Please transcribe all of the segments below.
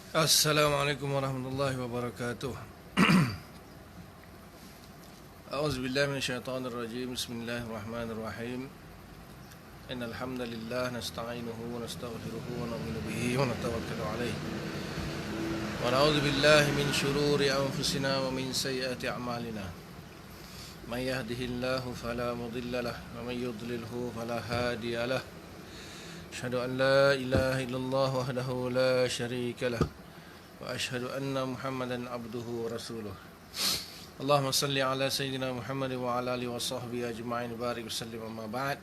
Assalamualaikum warahmatullahi wabarakatuh. A'udzubillahi minasyaitonir rajim. Bismillahirrahmanirrahim. Innal hamdalillah nasta'inuhu wa nastaghfiruhu wa nu'minu bihi wa natawakkalu alayh. Wa na'udzu billahi min shururi anfusina wa min sayyiati a'malina. Man yahdihillahu fala mudilla lahu wa man yudlilhu fala hadiya lahu. Asyhadu an la ilaha illallah wahdahu la syarika lahu wa asyhadu anna Muhammadan abduhu wa rasuluh. Allahumma salli ala sayyidina Muhammad wa ala alihi wa sahbihi ajma'in barik wa sallim amma ba'd.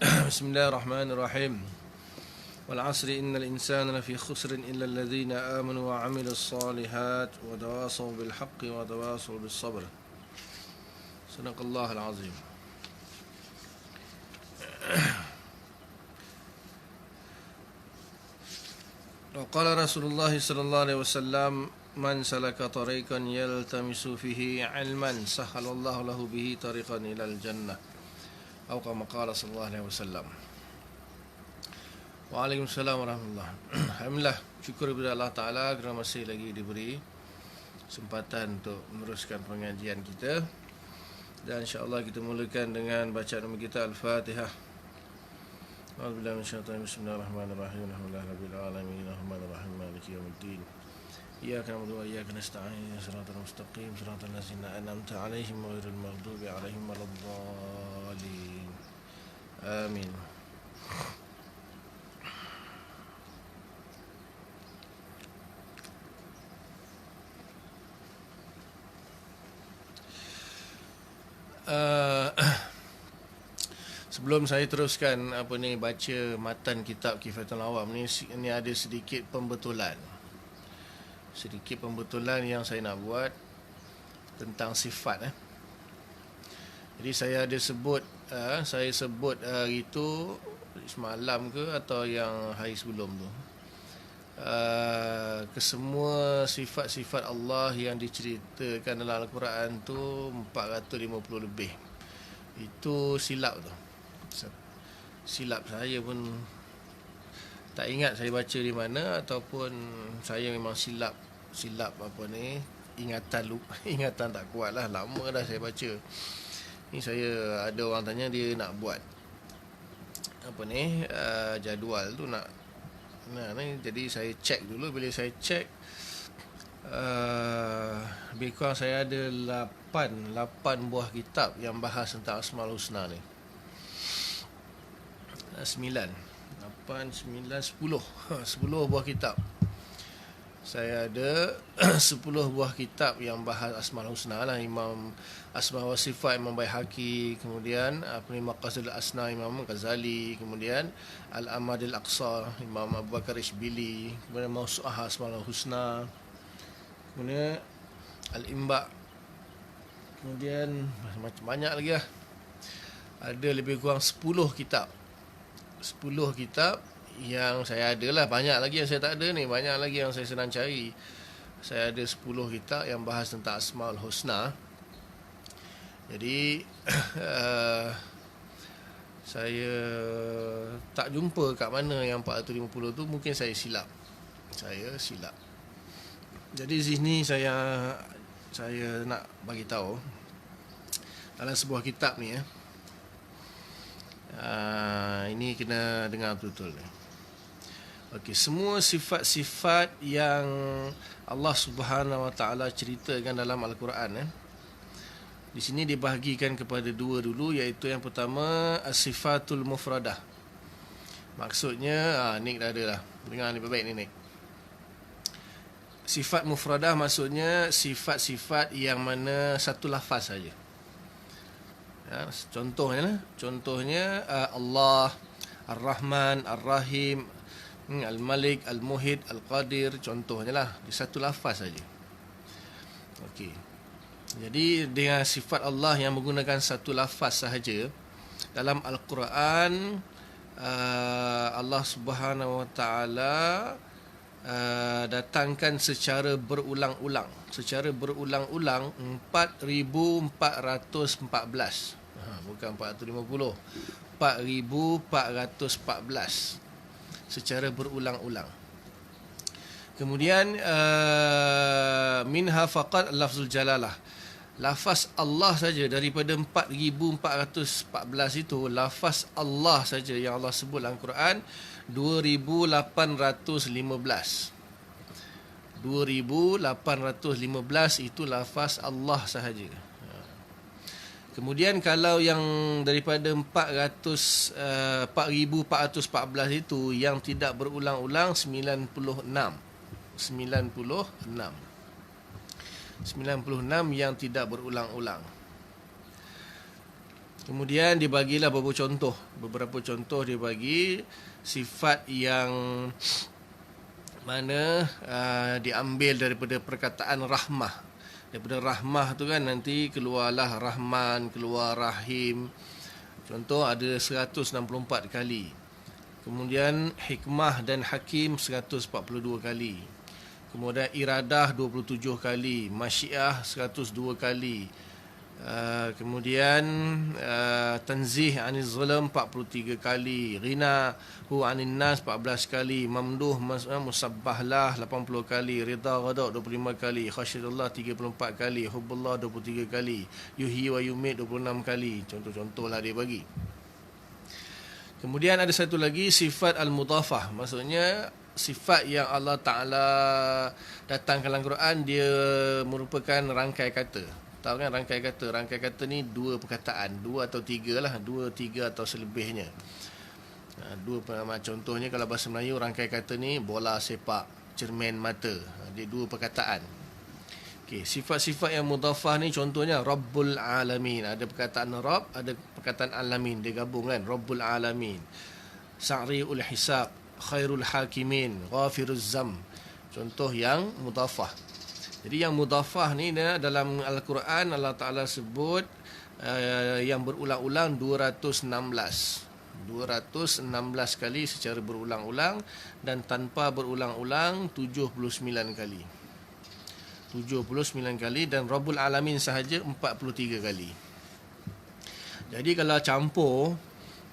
Bismillahirrahmanirrahim. Wal 'asri innal insana lafi khusrin illa alladhina amanu wa 'amilus solihat wa tawasaw bil haqqi wa tawasaw bis sabr. Sadaqallahul 'azim. Qala Rasulullah sallallahu alaihi wasallam, man salaka tariqan yaltamisu fihi ilman sahhalallahu lahu bihi tariqan ilal jannah. Atau kama qala sallallahu alaihi wasallam. Waalaikumsalam warahmatullahi. Alhamdulillah, syukur kepada Allah Taala kerana masih lagi diberi kesempatan untuk meneruskan pengajian kita. Dan insya-Allah kita mulakan dengan bacaan nama kita Al-Fatihah. A'udzubillahi minasyaitonir rajim. Bismillahirrahmanirrahim. Alhamdulillahi rabbil alamin. Arrahmanirrahim. Maliki yaumiddin. Iyyaka na'budu wa iyyaka nasta'in. Shiratal mustaqim. Shiratal ladzina an'amta 'alaihim ghairil maghdubi 'alaihim waladdallin. Amin. Sebelum saya teruskan baca matan kitab Kifayatul Awam ni ada sedikit pembetulan. Sedikit pembetulan yang saya nak buat tentang sifat. Jadi saya ada sebut hari itu semalam ke atau yang hari sebelum tu. Kesemua sifat-sifat Allah yang diceritakan dalam Al-Quran tu 450 lebih. Itu silap tu. Silap saya pun tak ingat saya baca di mana, ataupun saya memang silap ingatan tak kuat lah. Lama dah saya baca ni. Saya ada orang tanya dia nak buat jadual tu nak ni. Jadi saya cek dulu. Bila saya cek lebih kurang saya ada 8 buah kitab yang bahas tentang Asmaul Husna ni. 10 buah kitab. Saya ada 10 buah kitab yang bahas Asmaul Husna lah. Imam Asma wa Sifat Imam Baihaqi, kemudian Maqasidul Asna Imam Ghazali, kemudian Al-Amadil Aqsa Imam Abu Bakar Ishbili, kemudian Mawsu'ah Asmaul Husna, kemudian Al-Imba', kemudian macam banyak lagi lah. Ada lebih kurang 10 kitab yang saya ada lah. Banyak lagi yang saya tak ada ni. Banyak lagi yang saya sedang cari. Saya ada 10 kitab yang bahas tentang Asmaul Husna. Jadi saya tak jumpa kat mana yang 450 tu. Mungkin saya silap. Jadi di sini saya nak bagi tahu dalam sebuah kitab ni ini kena dengar betul-betul. Okey, semua sifat-sifat yang Allah Subhanahu Wa Taala ceritakan dalam Al-Quran di sini dibahagikan kepada dua dulu, iaitu yang pertama as-sifatul mufradah. Maksudnya Nick dah ada lah. Dengar ni baik ni Nick. Sifat mufradah maksudnya sifat-sifat yang mana satu lafaz saja. Contohnya Allah, Ar-Rahman, Ar-Rahim, Al-Malik, Al-Muhid, Al-Qadir. Contohnya lah, di satu lafaz saja. Okey. Jadi dengan sifat Allah yang menggunakan satu lafaz sahaja dalam Al-Quran, Allah Subhanahu Wa Taala datangkan secara berulang-ulang 4,414. Bukan 450, 4,414 secara berulang-ulang. Kemudian minha faqat lafzul jalalah. Lafaz Allah saja daripada 4414 itu, lafaz Allah saja yang Allah sebut dalam Quran 2815. 2815 itu lafaz Allah sahaja. Kemudian kalau yang daripada 4414 itu yang tidak berulang-ulang 96 yang tidak berulang-ulang. Kemudian dibagilah beberapa contoh dibagi sifat yang mana diambil daripada perkataan rahmah. Daripada rahmah tu kan nanti keluarlah Rahman, keluar Rahim. Contoh ada 164 kali. Kemudian hikmah dan hakim 142 kali. Kemudian iradah 27 kali, masyiah 102 kali. Kemudian tanzih anil zulm 43 kali, ghina hu anin nas 14 kali, mamduh musabbahlah 80 kali, ridha ghadab 25 kali, khasyatullah 34 kali, hubbullah 23 kali, yuhyi wa yumit 26 kali. Contoh-contohlah dia bagi. Kemudian ada satu lagi sifat al-mudhafah, maksudnya sifat yang Allah Ta'ala datangkan dalam Quran, dia merupakan rangkai kata. Tahu kan rangkai kata? Rangkai kata ni dua perkataan, dua atau tiga lah, dua, tiga atau selebihnya. Contohnya kalau bahasa Melayu, rangkai kata ni bola sepak, cermin mata. Dia dua perkataan. Okay, sifat-sifat yang mudhafah ni contohnya Rabbul Alamin. Ada perkataan Rabb, ada perkataan Alamin. Dia gabung kan, Rabbul Alamin. Sa'ri'ul Hisab, Khairul Hakimin, Ghafiruz Zam. Contoh yang mudhafah. Jadi yang mudhafah ni dalam Al-Quran Allah Ta'ala sebut yang berulang-ulang 216 kali secara berulang-ulang, dan tanpa berulang-ulang 79 kali. 79 kali, dan Rabbul Alamin sahaja 43 kali. Jadi kalau campur,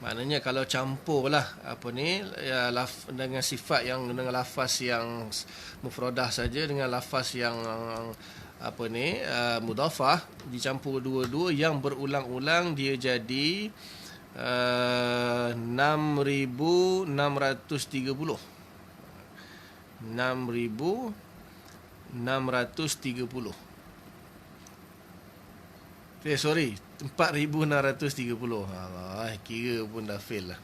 maknanya kalau campur lah dengan sifat yang dengan lafaz yang mufradah saja dengan lafaz yang mudhafah, dicampur dua-dua yang berulang-ulang, dia jadi 6630. 6630. Sorry, 4630. Allah, kira pun dah fail lah.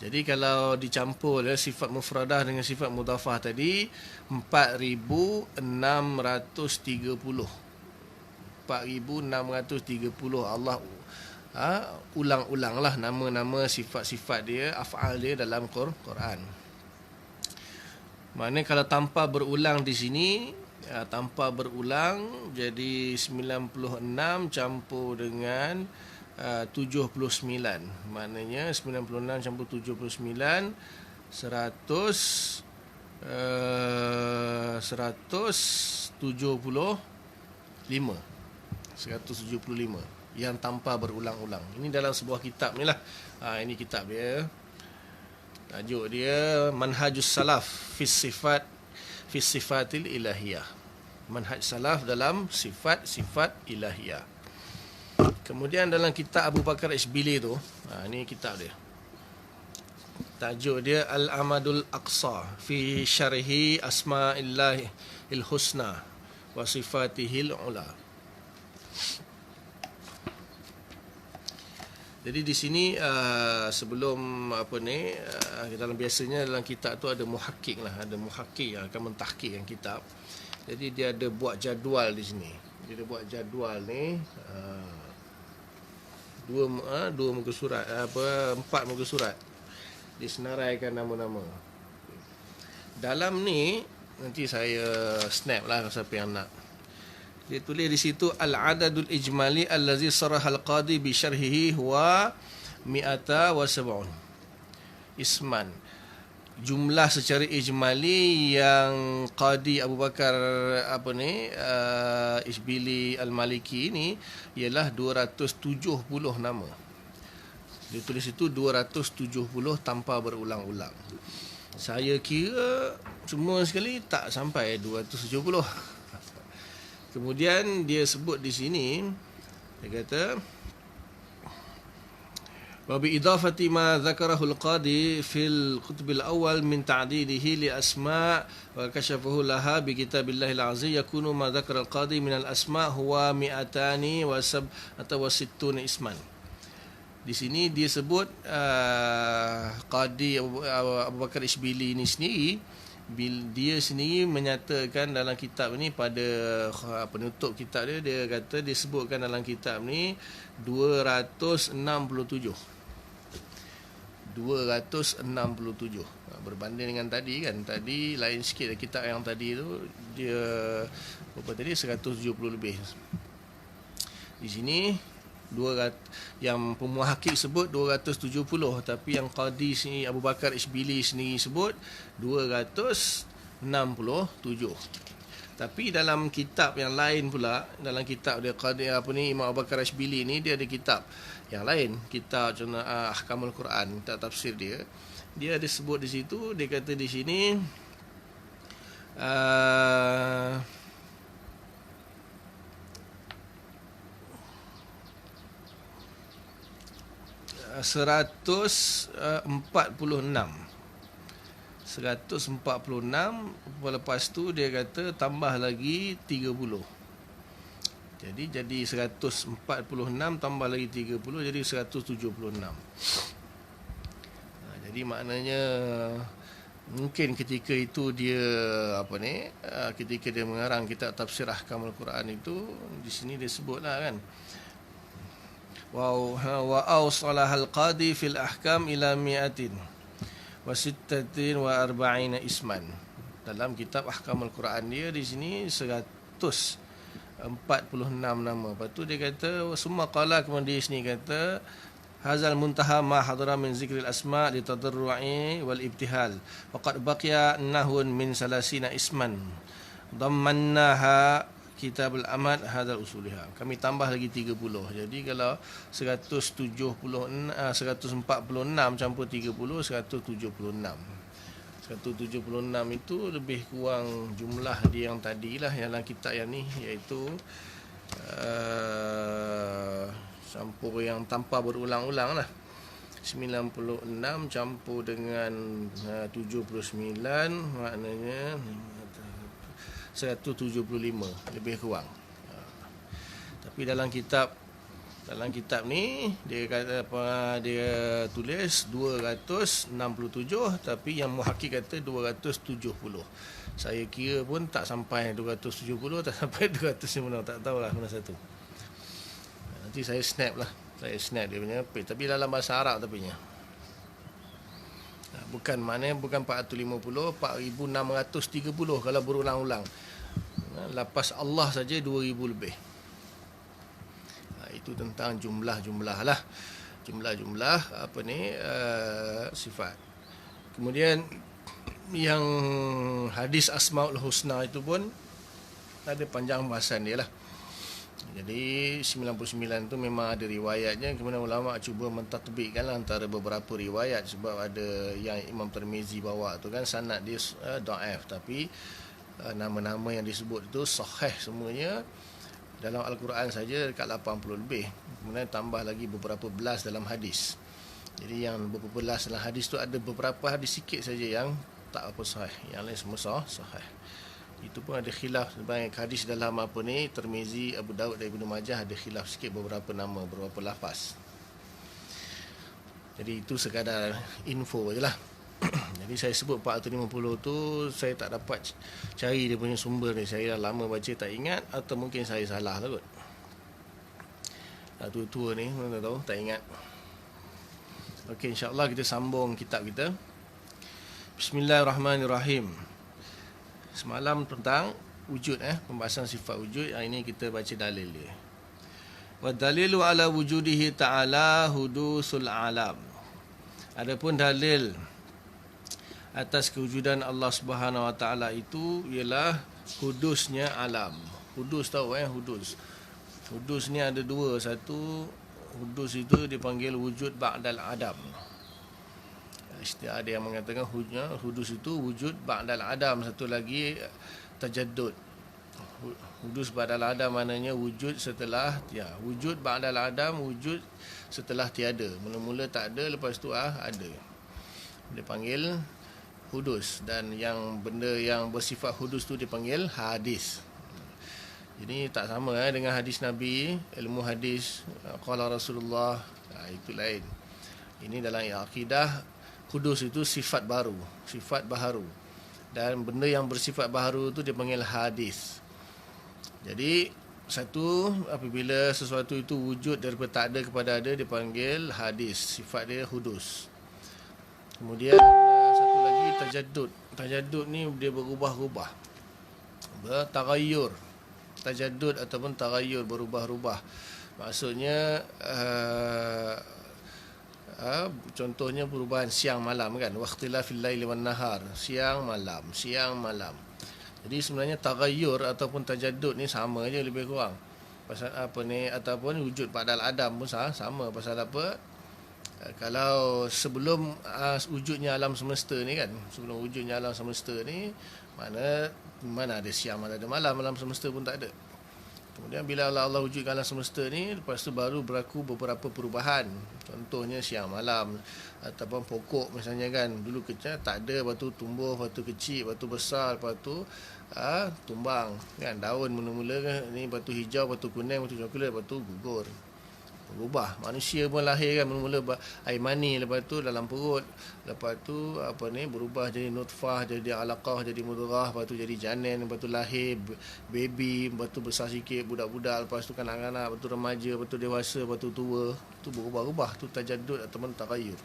Jadi kalau dicampur sifat mufradah dengan sifat mudhafah tadi 4630. 4630 Allah ulang-ulanglah nama-nama sifat-sifat dia, af'al dia dalam Quran. Maknanya kalau tanpa berulang di sini, tanpa berulang jadi 96 campur dengan 79. Maknanya 96 campur 79 175 yang tanpa berulang-ulang. Ini dalam sebuah kitab ni lah. Ini kitab dia. Tajuk dia Manhajus Salaf fi sifatil ilahiyah. Manhaj salaf dalam sifat-sifat ilahiyah. Kemudian dalam kitab Abu Bakar Ishbili tu, ni kitab dia. Tajuk dia Al-Amadul Aqsa fi syarhi asma'illahil husna wa sifatihil ula. Jadi di sini sebelum dalam biasanya dalam kitab tu ada muhakkik lah, ada muhakkik yang akan mentahqiq yang kitab. Jadi dia ada buat jadual di sini. Dia ada buat jadual ni dua muka surat, empat muka surat. Disenaraikan nama-nama. Dalam ni nanti saya snap lah kalau siapa yang nak. Dia tulis di situ al-adadul ijmali allazi saraha al-qadi bi syarhihi huwa 170 isman. Jumlah secara ijmali yang Qadi Abu Bakar Ishbili Al-Maliki ni ialah 270 nama. Dia tulis itu 270 tanpa berulang-ulang. Saya kira semua sekali tak sampai 270. Kemudian dia sebut di sini, dia kata وبإضافة ما ذكره القاضي في الكتب الأول من تعديله لأسماء وكشفه لها بكتاب الله العزيز يكون ما ذكر القاضي من الأسماء هو 267 اسما. Di sini dia sebut Qadi Abu Bakar Ishbili ni sendiri, dia sendiri menyatakan dalam kitab ni, pada penutup kitab dia kata dia sebutkan dalam kitab ni 267. Berbanding dengan tadi kan, tadi lain sikit kitab yang tadi tu dia berapa tadi, 170 lebih. Di sini 200, yang pemuhakik sebut 270, tapi yang Qadi sini Abu Bakar Ishbili sendiri sebut 267. Tapi dalam kitab yang lain pula, dalam kitab dia Qadi Imam Abu Bakar Ishbili ni, dia ada kitab yang lain, kitab contoh Ahkamul Quran, kitab tafsir dia ada sebut di situ, dia kata di sini 146. Lepas tu dia kata tambah lagi 30. Jadi 146 tambah lagi 30, jadi 176. Jadi maknanya mungkin ketika itu dia ketika dia mengarang kitab tafsir Ahkamul Quran itu, di sini dia sebutlah kan, wa awsalahal qadi fil ahkam ila mi'atin wa sittatin wa arba'ina isman. Dalam kitab Ahkamul Quran dia di sini 146 nama. Lepas tu dia kata summa qala, kemudian di sini kata hazal muntaha ma hadara min zikril asma' li tadarru'i wal ibtihal wa qad baqiya nahun min salasina isman dammannaha kitabul amad hadzal usuliha. Kami tambah lagi 30. Jadi kalau 146 campur 30, 176 itu lebih kurang jumlah dia yang tadilah yang dalam kitab yang ni, iaitu campur yang tanpa berulang-ulang lah. 96 campur dengan 79, maknanya 175 lebih kurang. Tapi dalam kitab ni dia kata dia tulis 267, tapi yang muhakkik kata 270. Saya kira pun tak sampai 270, tak sampai 290, tak tahulah mana satu. Nanti saya snap dia punya page, tapi dalam bahasa Arab tapinya. Bukan 450, 4630 kalau berulang-ulang. Lepas Allah saja 2000 lebih. Itu tentang jumlah-jumlah lah. Jumlah-jumlah sifat. Kemudian yang hadis Asmaul Husna itu pun ada panjang bahasan dia lah. Jadi 99 tu memang ada riwayatnya, kemudian ulama cuba mentatbikkan antara beberapa riwayat, sebab ada yang Imam Tirmizi bawa tu kan sanad dia dhaif, tapi nama-nama yang disebut itu sahih semuanya. Dalam Al-Quran saja dekat 80 lebih, kemudian tambah lagi beberapa belas dalam hadis. Jadi yang beberapa belas dalam hadis tu ada beberapa hadis sikit saja yang tak apa sahih, yang lain semua sahih. Itu pun ada khilaf sebanyak hadis dalam Tirmizi, Abu Daud dan Ibnu Majah, ada khilaf sikit beberapa nama, beberapa lafaz. Jadi itu sekadar info je lah. Jadi saya sebut 450 tu saya tak dapat cari dia punya sumber ni. Saya dah lama baca tak ingat, atau mungkin saya salah lah kot. Tua-tua ni tak tahu, tak ingat. Okey, insya-Allah kita sambung kitab kita. Bismillahirrahmanirrahim. Semalam tentang wujud, pembahasan sifat wujud. Hari ini kita baca dalil dia. Wa dalilu ala wujudihi ta'ala hudusul alam. Adapun dalil atas kewujudan Allah Subhanahu Wa Taala itu ialah hudusnya alam. Hudus tahu hudus. Hudus ni ada dua. Satu, hudus itu dipanggil wujud ba'dal adam. Istilah ada yang mengatakan hudus itu wujud ba'dal adam, satu lagi tajaddud. Hudus ba'dal adam maknanya wujud setelah wujud ba'dal adam, wujud setelah tiada. Mula-mula tak ada, lepas tu ada. Dipanggil hudus, dan yang benda yang bersifat hudus tu dipanggil hadis. Jadi tak sama dengan hadis Nabi, ilmu hadis qala Rasulullah, itu lain. Ini dalam akidah, hudus itu sifat baru, sifat baharu. Dan benda yang bersifat baharu itu dipanggil hadis. Jadi satu, apabila sesuatu itu wujud daripada tak ada kepada ada, dipanggil hadis, sifat dia hudus. Kemudian satu lagi tajaddud. Tajaddud ni dia berubah-ubah, bertaghayyur. Tajaddud ataupun taghayyur, berubah-ubah. Maksudnya contohnya perubahan siang malam kan, waqtilafil laili wan nahar, siang malam, siang malam. Jadi sebenarnya taghayyur ataupun tajaddud ni sama je lebih kurang. Pasal ataupun wujud ba'dal adam pun sama. Pasal apa? Kalau sebelum wujudnya alam semesta ni kan, sebelum wujudnya alam semesta ni, mana ada siang, mana ada malam, alam semesta pun tak ada. Kemudian bila Allah wujudkan alam semesta ni, lepas tu baru berlaku beberapa perubahan. Contohnya siang malam, ataupun pokok misalnya kan, dulu kecil tak ada, lepas tu tumbuh, lepas tu kecil, lepas tu besar, lepas tu tumbang kan, daun mula-mula kan, ni lepas tu hijau, lepas tu kuning, lepas tu coklat, lepas tu gugur. Berubah. Manusia pun lahir kan, mula-mula air mani, lepas tu dalam perut, lepas tu berubah jadi nutfah, jadi alaqah, jadi mudghah, lepas tu jadi janin, lepas tu lahir baby, lepas tu besar sikit budak-budak, lepas tu kanak-kanak, lepas tu remaja, lepas tu dewasa, lepas tu tua. Tu berubah-ubah, tu tajaddud ataupun taghayyur.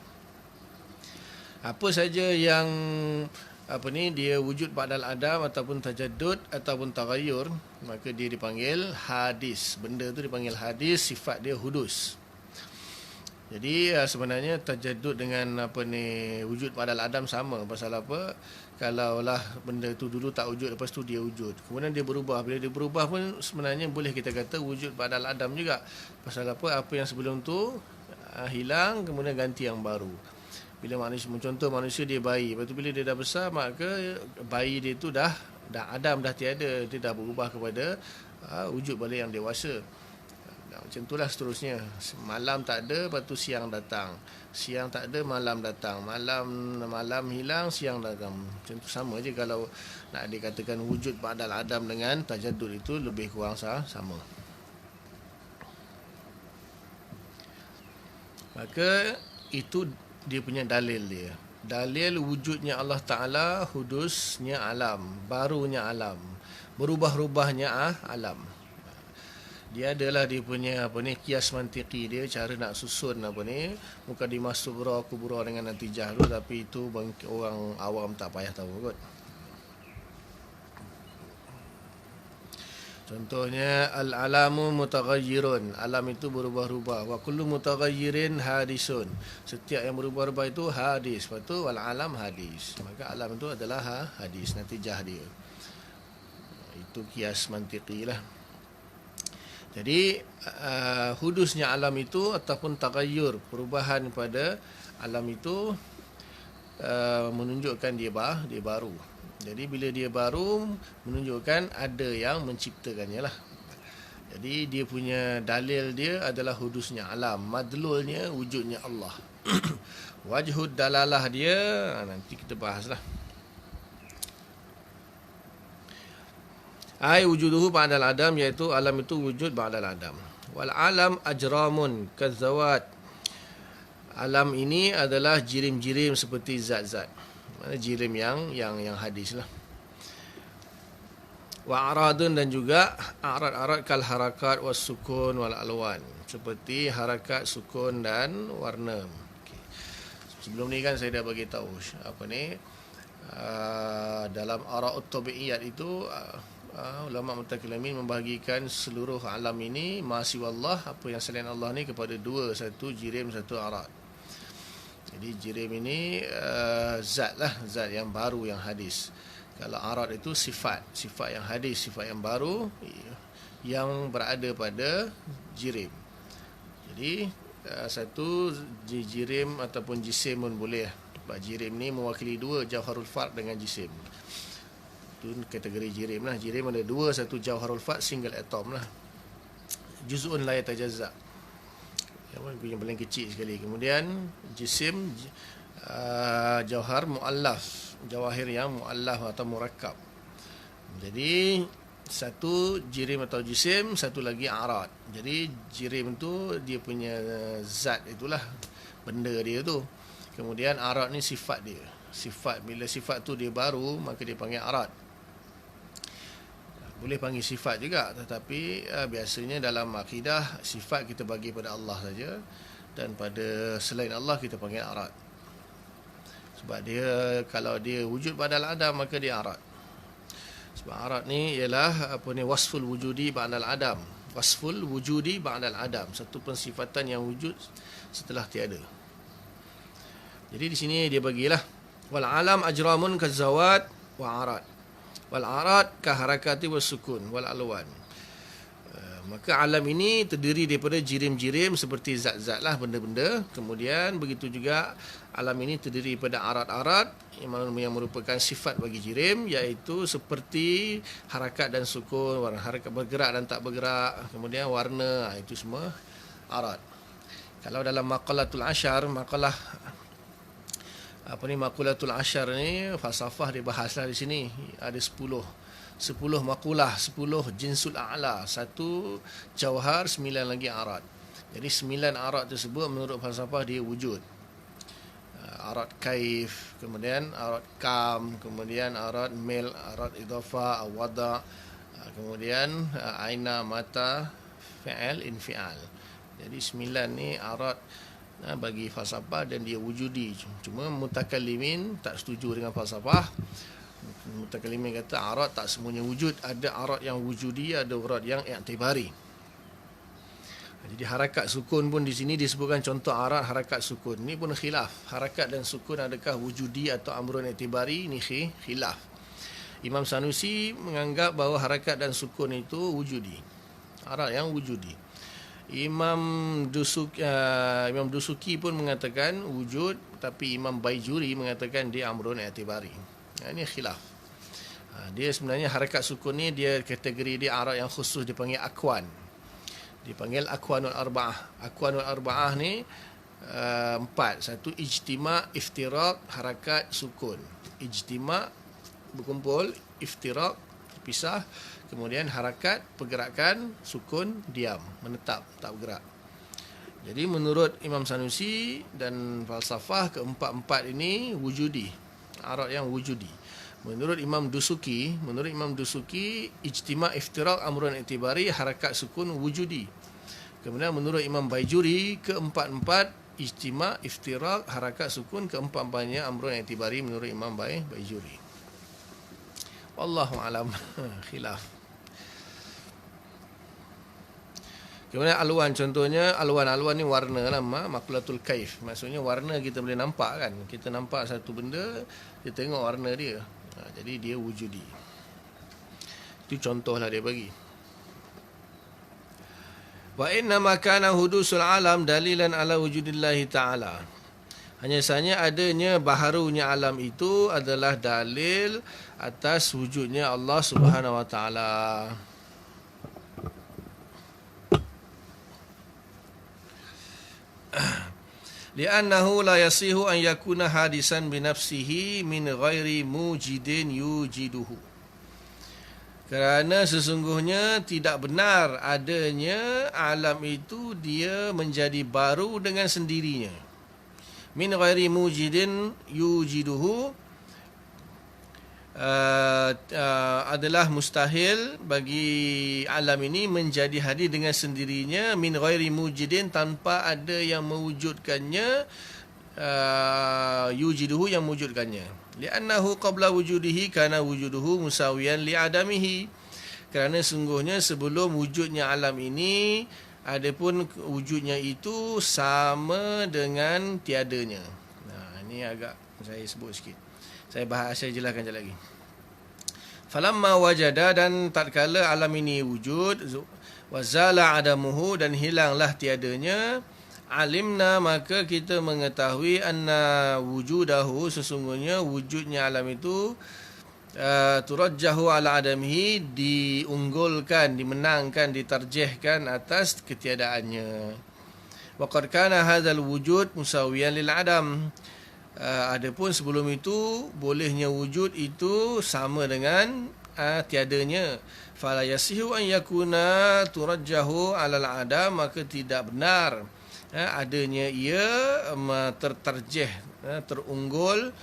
Apa saja yang dia wujud ba'dal adam ataupun tajaddud ataupun taghayyur, maka dia dipanggil hadis. Benda tu dipanggil hadis, sifat dia hudus. Jadi sebenarnya tajaddud dengan wujud ba'dal adam sama. Pasal apa? Kalaulah benda tu dulu tak wujud, lepas tu dia wujud, kemudian dia berubah. Bila dia berubah pun sebenarnya boleh kita kata wujud ba'dal adam juga. Pasal apa yang sebelum tu hilang, kemudian ganti yang baru. Bila contoh manusia dia bayi, lepas tu bila dia dah besar, maka bayi dia tu dah adam, dah tiada, dia dah berubah kepada wujud balik yang dewasa. Macam itulah seterusnya. Malam tak ada, lepas tu siang datang. Siang tak ada, malam datang. Malam hilang, siang datang. Macam tu sama je kalau nak dikatakan wujud ba'dal adam dengan tajaddud, itu lebih kurang sama. Maka itu dia punya dalil dia. Dalil wujudnya Allah Ta'ala, hudusnya alam, barunya alam, berubah-ubahnya alam. Dia adalah dia punya kias mantiki dia, cara nak susun mukadimah sughra kubra dengan natijah tu, tapi itu orang awam tak payah tahu kot. Contohnya al-alamu mutaghayyirun, alam itu berubah-ubah. Wa kullu mutaghayyirin hadisun, setiap yang berubah-ubah itu hadis. Lepas tu wal alam hadis, maka alam itu adalah hadis, natijah dia. Itu kias mantiki lah. Jadi hudusnya alam itu ataupun taghayyur, perubahan pada alam itu menunjukkan dia baru. Jadi bila dia baru, menunjukkan ada yang menciptakannya lah. Jadi dia punya dalil dia adalah hudusnya alam, madlulnya wujudnya Allah. Wajhud dalalah dia nanti kita bahaslah. Ai wujuduhu ba'dal adam, iaitu alam itu wujud ba'dal adam. Wal alam ajramun kazawat, alam ini adalah jirim-jirim seperti zat-zat. Mana jirim yang hadis lah. Wa aradun, dan juga arad-arad kal harakat was sukun wal alwan, seperti harakat, sukun dan warna. Okay. Sebelum ni kan saya dah bagi tahu dalam ara'ut tabi'iyat itu ulama mutakallimin membahagikan seluruh alam ini masiwallah, apa yang selain Allah ni, kepada dua, satu jirim, satu arad. Jadi jirim ini zat lah, zat yang baru, yang hadis. Kalau arad itu sifat yang hadis, sifat yang baru yang berada pada jirim. Jadi satu jirim ataupun jisim pun boleh. Sebab jirim ni mewakili dua, jauharul fard dengan jisim. Itu kategori jirim lah. Jirim ada dua, satu jauharul fard, single atom lah. Juz'un la yatajazza, yang paling kecil sekali. Kemudian jisim, jauhar muallaf, jawahir yang muallaf atau murakkab. Jadi satu jirim atau jisim, satu lagi arad. Jadi jirim tu dia punya zat, itulah benda dia tu. Kemudian arad ni sifat dia. Sifat, bila sifat tu dia baru, maka dia panggil arad. Boleh panggil sifat juga, tetapi biasanya dalam akidah sifat kita bagi pada Allah saja, dan pada selain Allah kita panggil arad. Sebab dia, kalau dia wujud pada al-adam, maka dia arad. Sebab arad ni ialah wasful wujudi ba'dal adam. Wasful wujudi ba'dal adam, satu pensifatan yang wujud setelah tiada. Jadi di sini dia bagilah wal alam ajramun kazawat wa arad. Wal arad ka harakati was sukun wal alwan. Maka alam ini terdiri daripada jirim-jirim seperti zat-zat lah, benda-benda. Kemudian begitu juga alam ini terdiri daripada arad-arad yang merupakan sifat bagi jirim, iaitu seperti harakat dan sukun, warna harakat bergerak dan tak bergerak, kemudian warna, itu semua arad. Kalau dalam maqalatul asyar, maqalatul asyar ni falsafah dia bahaslah di sini. Ada 10 makulah, 10 jinsul a'la, 1 jauhar, 9 lagi arad. Jadi 9 arad tersebut menurut falsafah dia wujud. Arad kaif, kemudian arad kam, kemudian arad mil, arad idhafah, wada, kemudian aina, mata, fi'al, infial. Jadi 9 ni arad bagi falsafah dan dia wujudi. Cuma mutakallimin tak setuju dengan falsafah. Mutakallimin kata arad tak semuanya wujud, ada arad yang wujudi, ada arad yang i'tibari. Jadi harakat sukun pun di sini disebutkan contoh arad harakat sukun. Ini pun khilaf. Harakat dan sukun adakah wujudi atau amrun i'tibari? Ini khilaf. Imam Sanusi menganggap bahawa harakat dan sukun itu wujudi, arad yang wujudi. Imam Dusuki pun mengatakan wujud, tapi Imam Baijuri mengatakan dia amrun i'tibari. Ini khilaf. Dia sebenarnya harakat sukun ni dia kategori dia arad yang khusus, dipanggil akwan. Dipanggil akwanul arba'ah. Akwanul arba'ah ni 4. Satu ijtima', iftiraq, harakat, sukun. Ijtima' berkumpul, iftiraq pisah, kemudian harakat pergerakan, sukun diam, menetap, tak bergerak. Jadi menurut Imam Sanusi dan falsafah, keempat-empat ini wujudi, arad yang wujudi. Menurut Imam Dusuki, ijtima', iftiraq, amrun i'tibari, harakat, sukun wujudi. Kemudian menurut Imam Baijuri, keempat-empat ijtima', iftiraq, harakat, sukun, keempat-empatnya amrun i'tibari menurut Imam Baijuri. Wallahu alam. Khilaf. Kemudian alwan, contohnya alwan ni warna lah, makulatul kaif. Maksudnya warna kita boleh nampak kan. Kita nampak satu benda, kita tengok warna dia. Jadi dia wujudi. Itu contohlah dia bagi. Wa inna ma kana hudusul alam dalilan ala wujudillahi ta'ala. Hanya sahaja adanya baharunya alam itu adalah dalil atas wujudnya Allah Subhanahu wa taala. Li'annahu la yasihu an yakuna hadisan bi nafsihi min ghairi mujidin yujiduhu. Kerana sesungguhnya tidak benar adanya alam itu dia menjadi baru dengan sendirinya. Min ghairi mujidin yujiduhu adalah mustahil bagi alam ini menjadi hadir dengan sendirinya, min ghairi mujidin, tanpa ada yang mewujudkannya, yujiduhu, yang mewujudkannya. Li'annahu qabla wujudihi kana wujuduhu musawiyan li'adamihi. Kerana sungguhnya sebelum wujudnya alam ini, adapun wujudnya itu sama dengan tiadanya. Nah, ini agak saya sebut sikit. Saya jelaskan sekali lagi. Falamma wajada, dan tatkala alam ini wujud, wazala adamuhu, dan hilanglah tiadanya, alimna, maka kita mengetahui anna wujudahu, sesungguhnya wujudnya alam itu turajjahu ala adamihi, diunggulkan, dimenangkan, ditarjihkan atas ketiadaannya. Wa qad kana hadzal wujud musawiyan lil adam. Adapun sebelum itu bolehnya wujud itu sama dengan tiadanya. Fala yasihu an yakuna turajjahu ala al adam, maka tidak benar adanya ia tertarjih, terunggul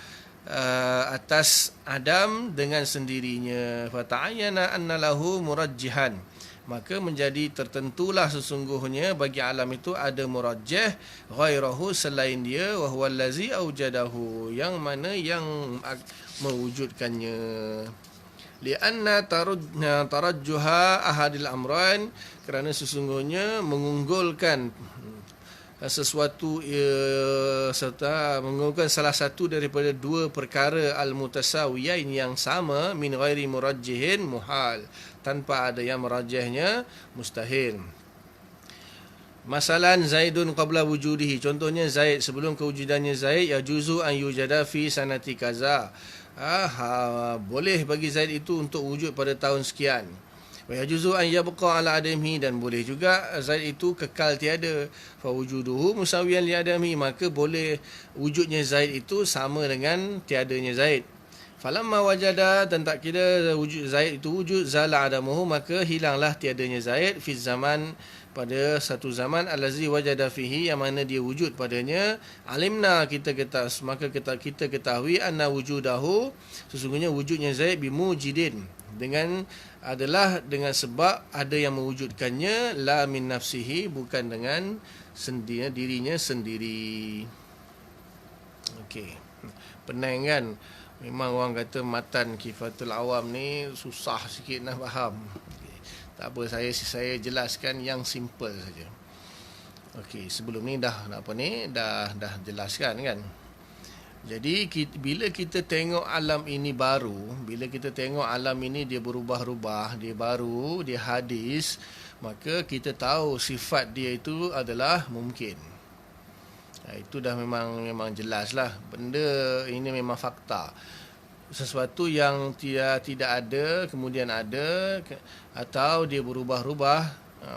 atas Adam dengan sendirinya. Fata'ayyana anna lahu murajjihan, maka menjadi tertentulah sesungguhnya bagi alam itu ada murajjih ghairahu, selain dia, wa huwa allazi aujadahu, yang mana yang mewujudkannya. Lianna tarajjuha ahadil amran, kerana sesungguhnya mengunggulkan sesuatu serta mengunggulkan salah satu daripada dua perkara al-mutasawiyain yang sama, min ghairi murajjihin muhal, tanpa ada yang merajihnya mustahil. Masalan Zaidun qabla wujudihi, contohnya Zaid sebelum kewujudannya Zaid, yajuzu an yujada fi sanati kaza, boleh bagi Zaid itu untuk wujud pada tahun sekian. Wa yajuzu an yabqa ala adamihi, dan boleh juga Zaid itu kekal tiada. Fa wujuduhu musawiyan li adamihi, maka boleh wujudnya Zaid itu sama dengan tiadanya Zaid. Falamma wajada, dan tak kira wujud Zaid itu wujud, zala adamuhu, maka hilanglah tiadanya Zaid, fi zaman, pada satu zaman, allazi wajada fihi, yang mana dia wujud padanya. Alimna, maka kita ketahui, anna wujudahu, sesungguhnya wujudnya Zaid bimujidin, adalah dengan sebab ada yang mewujudkannya, la min nafsihi, bukan dengan dirinya sendiri. Okey, pening kan? Memang orang kata matan Kifatul Awam ni susah sikit nak faham. Okay. Tak apa, saya jelaskan yang simple saja. Okey, sebelum ni dah jelaskan kan. Jadi bila kita tengok alam ini baru, bila kita tengok alam ini dia berubah-ubah, dia baru, dia hadis, maka kita tahu sifat dia itu adalah mungkin. Itu dah memang jelas lah. Benda ini memang fakta. Sesuatu yang tidak ada kemudian ada, atau dia berubah-ubah,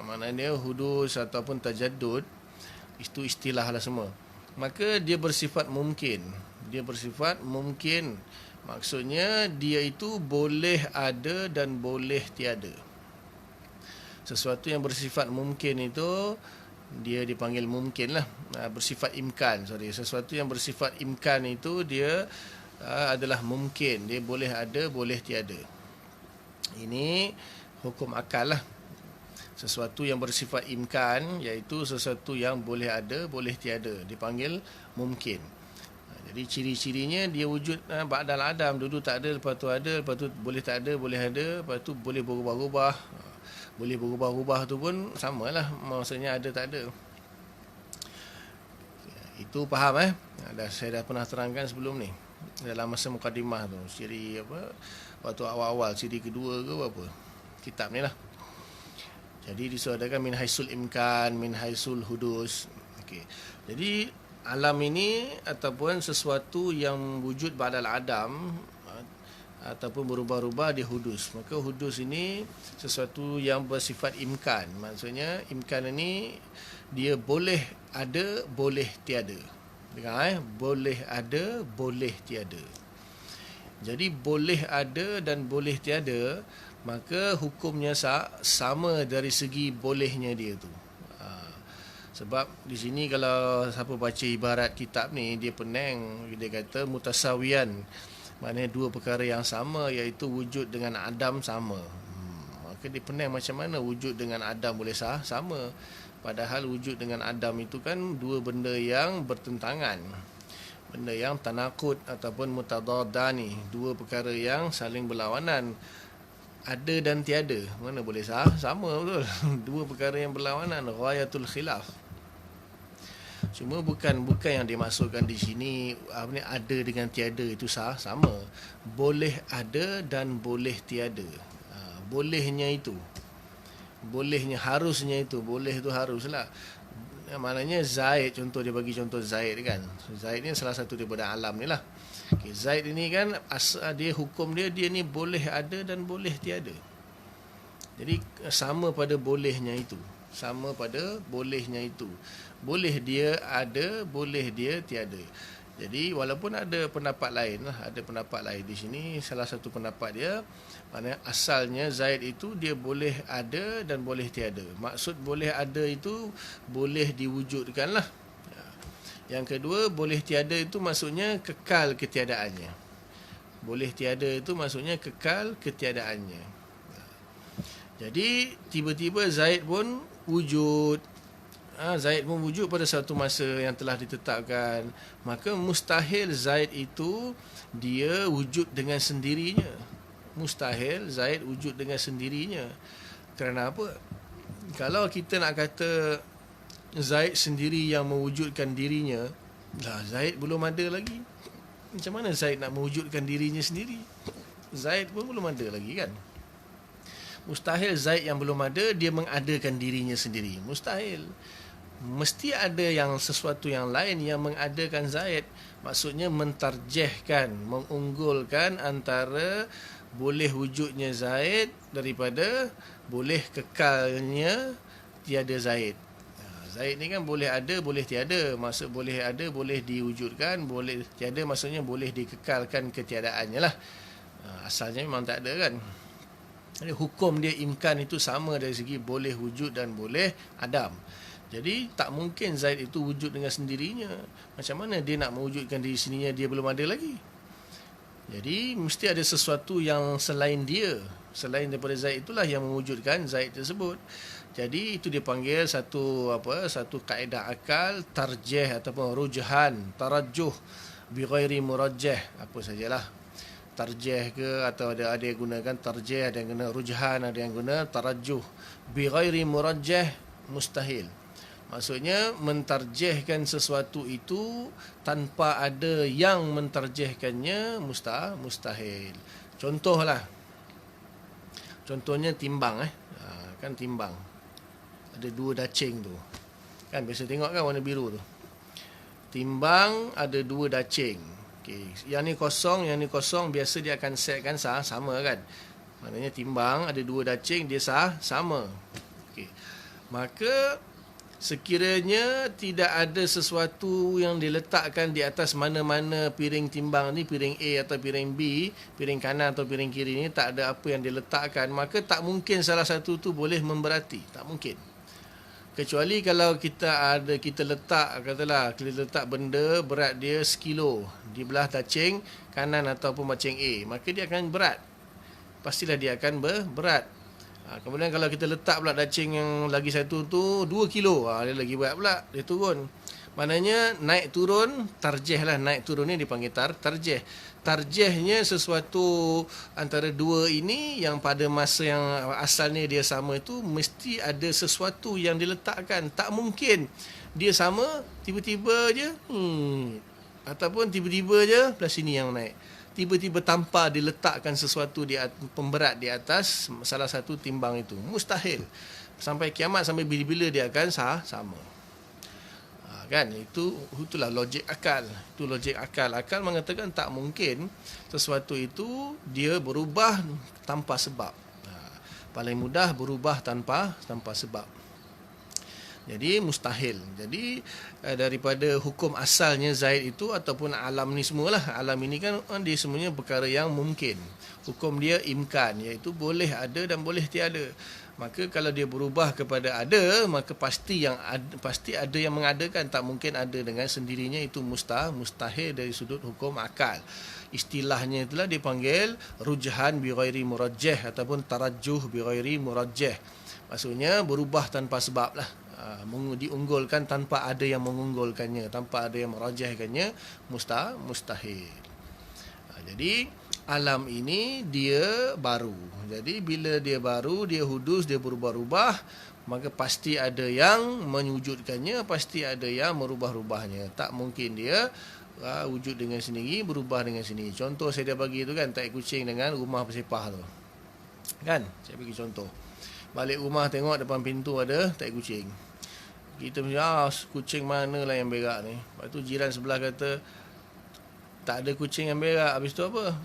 maknanya hudus ataupun tajaddud, itu istilah lah semua. Maka dia bersifat mungkin. Maksudnya dia itu boleh ada dan boleh tiada. Sesuatu yang bersifat mungkin itu dia dipanggil mungkin lah. Bersifat imkan, sesuatu yang bersifat imkan itu dia adalah mungkin. Dia boleh ada, boleh tiada. Ini hukum akal lah. Sesuatu yang bersifat imkan, iaitu sesuatu yang boleh ada, boleh tiada, dipanggil mungkin. Jadi ciri-cirinya dia wujud ba'dal adam, dulu tak ada, lepas tu ada, lepas tu boleh tak ada, boleh ada, lepas tu boleh berubah-ubah. Boleh berubah-ubah tu pun samalah, maksudnya ada tak ada. Itu faham saya dah pernah terangkan sebelum ni dalam masa mukadimah tu, siri apa, waktu awal-awal, siri kedua ke apa kitab ni lah. Jadi disodorkan min haisul imkan, min haisul hudus. Okey. Jadi alam ini ataupun sesuatu yang wujud ba'dal adam ataupun berubah-ubah dia hudus. Maka hudus ini sesuatu yang bersifat imkan. Maksudnya imkan ini dia boleh ada, boleh tiada. Dengar boleh ada, boleh tiada. Jadi boleh ada dan boleh tiada, maka hukumnya sama dari segi bolehnya dia tu. Sebab di sini kalau siapa baca ibarat kitab ni, dia pening, dia kata mutasawiyan, maknanya dua perkara yang sama, iaitu wujud dengan Adam sama. Maka dia pening, macam mana wujud dengan Adam boleh sama, padahal wujud dengan Adam itu kan dua benda yang bertentangan, benda yang tanakut ataupun mutadadani, dua perkara yang saling berlawanan. Ada dan tiada, mana boleh sama, betul? Dua perkara yang berlawanan, ghayatul khilaf. Cuma bukan yang dimaksudkan di sini ada dengan tiada itu sama. Boleh ada dan boleh tiada. Bolehnya itu, bolehnya harusnya itu, boleh itu haruslah. Maknanya Zaid, contoh dia bagi contoh Zaid kan. So, Zaid ni salah satu daripada alam ni lah. Okay, Zaid ini kan dia hukum dia ni boleh ada dan boleh tiada. Jadi sama pada bolehnya itu. Sama pada bolehnya itu. Boleh dia ada, boleh dia tiada. Jadi walaupun ada pendapat lain lah, ada pendapat lain di sini, salah satu pendapat dia maknanya asalnya Zaid itu dia boleh ada dan boleh tiada. Maksud boleh ada itu boleh diwujudkan lah. Yang kedua, boleh tiada itu maksudnya kekal ketiadaannya. Boleh tiada itu maksudnya kekal ketiadaannya. Jadi tiba-tiba Zaid pun wujud. Zaid pun wujud pada satu masa yang telah ditetapkan. Maka mustahil Zaid itu dia wujud dengan sendirinya. Mustahil Zaid wujud dengan sendirinya. Kerana apa? Kalau kita nak kata Zaid sendiri yang mewujudkan dirinya, dah Zaid belum ada lagi. Macam mana Zaid nak mewujudkan dirinya sendiri? Zaid pun belum ada lagi kan? Mustahil Zaid yang belum ada dia mengadakan dirinya sendiri. Mustahil. Mesti ada yang sesuatu yang lain yang mengadakan Zaid. Maksudnya mentarjihkan, mengunggulkan antara boleh wujudnya Zaid daripada boleh kekalnya tiada Zaid. Zaid ni kan boleh ada, boleh tiada. Maksud boleh ada, boleh diwujudkan. Boleh tiada maksudnya boleh dikekalkan ketiadaannya lah. Asalnya memang tak ada kan. Jadi hukum dia imkan itu sama dari segi boleh wujud dan boleh adam. Jadi tak mungkin Zaid itu wujud dengan sendirinya. Macam mana dia nak mewujudkan diri sendirinya, dia belum ada lagi. Jadi mesti ada sesuatu yang selain dia. Selain daripada Zaid itulah yang mewujudkan Zaid tersebut. Jadi itu dipanggil satu kaedah akal tarjih ataupun rujhan, tarajjuh bi ghairi murajjah, apa sajalah. Tarjih ke atau ada yang gunakan tarjih, ada yang guna rujhan, ada yang guna tarajjuh. Bi ghairi murajjah mustahil. Maksudnya mentarjihkan sesuatu itu tanpa ada yang mentarjihkannya mustahil. Contohlah. Contohnya timbang kan timbang. Ada dua dacing tu. Kan biasa tengok kan warna biru tu. Timbang ada dua dacing. Okey, yang ni kosong, biasa dia akan setkan sama kan. Maknanya timbang ada dua dacing, dia sama. Okey. Maka sekiranya tidak ada sesuatu yang diletakkan di atas mana-mana piring timbang ni, piring A atau piring B, piring kanan atau piring kiri ni, tak ada apa yang diletakkan, maka tak mungkin salah satu tu boleh memberati. Tak mungkin. Kecuali kalau kita letak, katalah kita letak benda berat dia 1 kilo di belah dacing kanan ataupun dacing A, maka dia akan berat. Pastilah dia akan berat. Kemudian kalau kita letak pula dacing yang lagi satu tu 2 kilo, dia lagi berat pula, dia turun. Maknanya naik turun, tarjih lah, naik turun ni dipanggil tarjih. Tarjihnya sesuatu antara dua ini yang pada masa yang asalnya dia sama itu, mesti ada sesuatu yang diletakkan. Tak mungkin dia sama, tiba-tiba je, ataupun tiba-tiba je, belah sini yang naik. Tiba-tiba tanpa diletakkan sesuatu di pemberat di atas salah satu timbang itu. Mustahil. Sampai kiamat, sampai bila-bila dia akan sama. Kan? Itulah logik akal. Itu logik akal. Akal mengatakan tak mungkin sesuatu itu dia berubah tanpa sebab. Paling mudah berubah tanpa sebab. Jadi mustahil. Jadi daripada hukum asalnya Zaid itu ataupun alam ni semualah. Alam ini kan dia semuanya perkara yang mungkin. Hukum dia imkan, iaitu boleh ada dan boleh tiada. Maka kalau dia berubah kepada ada, maka pasti ada yang mengadakan. Tak mungkin ada dengan sendirinya, itu mustahil dari sudut hukum akal. Istilahnya itulah dipanggil rujhan bi ghairi murajjah ataupun tarajjuh bi ghairi murajjah. Maksudnya berubah tanpa sebab lah. Diunggulkan tanpa ada yang mengunggulkannya, tanpa ada yang merajahkannya, mustahil. Jadi alam ini dia baru. Jadi bila dia baru, dia hudus, dia berubah-ubah, maka pasti ada yang menyujudkannya, pasti ada yang merubah-rubahnya. Tak mungkin dia wujud dengan sendiri, berubah dengan sendiri. Contoh saya dah bagi tu kan, tai kucing dengan rumah bersepah tu. Kan? Saya bagi contoh. Balik rumah tengok depan pintu ada tai kucing. Kita mesti kucing mana lah yang berak ni. Lepas tu jiran sebelah kata tak ada kucing yang berak. Habis tu apa?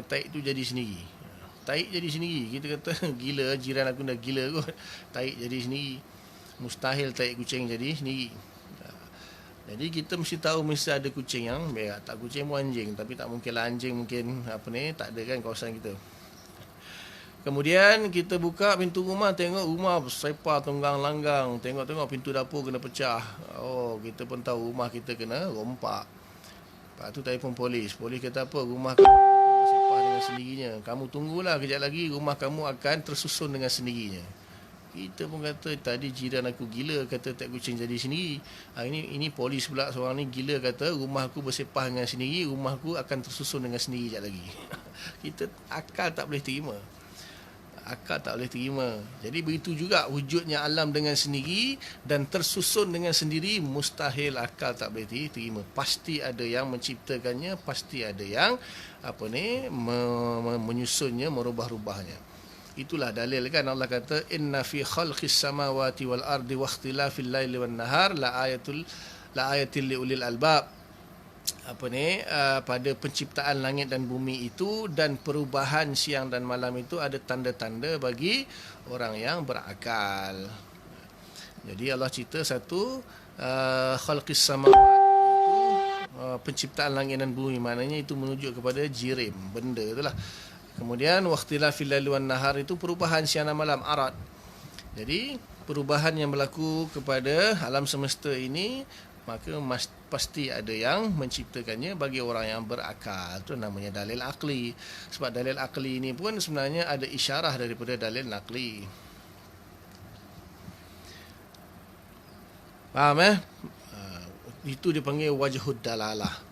Taik tu jadi sendiri. Taik jadi sendiri. Kita kata gila, jiran aku dah gila kot. Taik jadi sendiri. Mustahil taik kucing jadi sendiri. Jadi kita mesti tahu mesti ada kucing yang berak. Tak kucing pun anjing. Tapi tak mungkin lah anjing mungkin tak ada kan kawasan kita. Kemudian kita buka pintu rumah, tengok rumah bersepah tunggang langgang. Tengok-tengok pintu dapur kena pecah. Oh, kita pun tahu rumah kita kena rompak. Lepas tu telefon polis. Polis kata apa? Rumah kamu bersepah dengan sendirinya. Kamu tunggulah kejap lagi rumah kamu akan tersusun dengan sendirinya. Kita pun kata tadi jiran aku gila kata tak kucing jadi sendiri. Ini polis pula seorang ni gila kata rumah aku bersepah dengan sendiri, rumah aku akan tersusun dengan sendiri kejap lagi. Kita akal tak boleh terima. Akal tak boleh terima. Jadi begitu juga wujudnya alam dengan sendiri dan tersusun dengan sendiri, mustahil akal tak boleh terima. Pasti ada yang menciptakannya, pasti ada yang menyusunnya, merubah-rubahnya. Itulah dalil kan Allah kata inna fi khalqis samawati wal ardi wa ikhtilafil laili wan nahar la ayatil liulil albab. Pada penciptaan langit dan bumi itu dan perubahan siang dan malam itu ada tanda-tanda bagi orang yang berakal. Jadi Allah cerita satu khalqis samawati itu penciptaan langit dan bumi, maknanya itu menunjuk kepada jirim, benda itulah. Kemudian waqtilafil laili wan nahar itu perubahan siang dan malam, arad. Jadi perubahan yang berlaku kepada alam semesta ini, maka pasti ada yang menciptakannya bagi orang yang berakal. Itu namanya dalil akli. Sebab dalil akli ini pun sebenarnya ada isyarah daripada dalil nakli. Faham Itu dipanggil wajhud dalalah.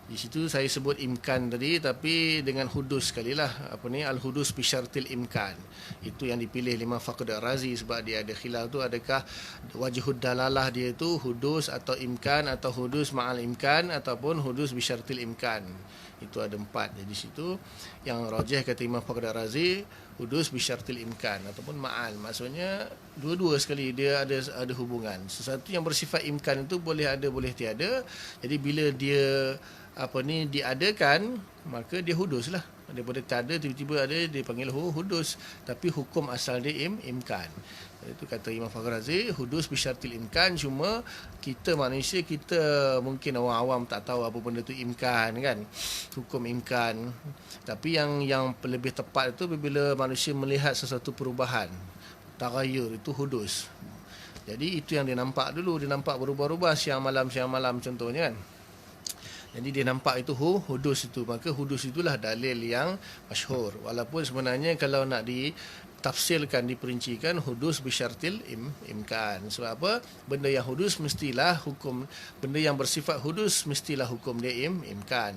Di situ saya sebut imkan tadi, tapi dengan hudus sekalilah. Al-hudus bisyartil imkan. Itu yang dipilih Imam Fakhruddin Razi sebab dia ada khilaf tu, adakah wajhud dalalah dia itu hudus atau imkan atau hudus ma'al imkan ataupun hudus bisyartil imkan. Itu ada 4. Jadi situ yang rajih kata Imam Fakhruddin Razi hudus bisyartil imkan ataupun ma'al. Maksudnya dua-dua sekali dia ada hubungan. Sesuatu yang bersifat imkan itu boleh ada boleh tiada. Jadi bila dia diadakan, maka dia hudus lah. Daripada tiada tiba-tiba ada, dia panggil hudus. Tapi hukum asal dia imkan. Itu kata Imam Fakhruddin Razi, hudus bisyartil imkan. Cuma kita manusia, kita mungkin orang awam tak tahu apa benda tu imkan kan, hukum imkan. Tapi yang lebih tepat itu bila manusia melihat sesuatu perubahan, tagayyur, itu hudus. Jadi itu yang dia nampak dulu, dia nampak berubah-ubah siang malam contohnya kan. Jadi dia nampak itu hudus itu, maka hudus itulah dalil yang masyhur. Walaupun sebenarnya kalau nak ditafsirkan, diperincikan, hudus bisyartil imkan. Sebab apa? Benda yang hudus mestilah hukum, benda yang bersifat hudus mestilah hukum dia imkan.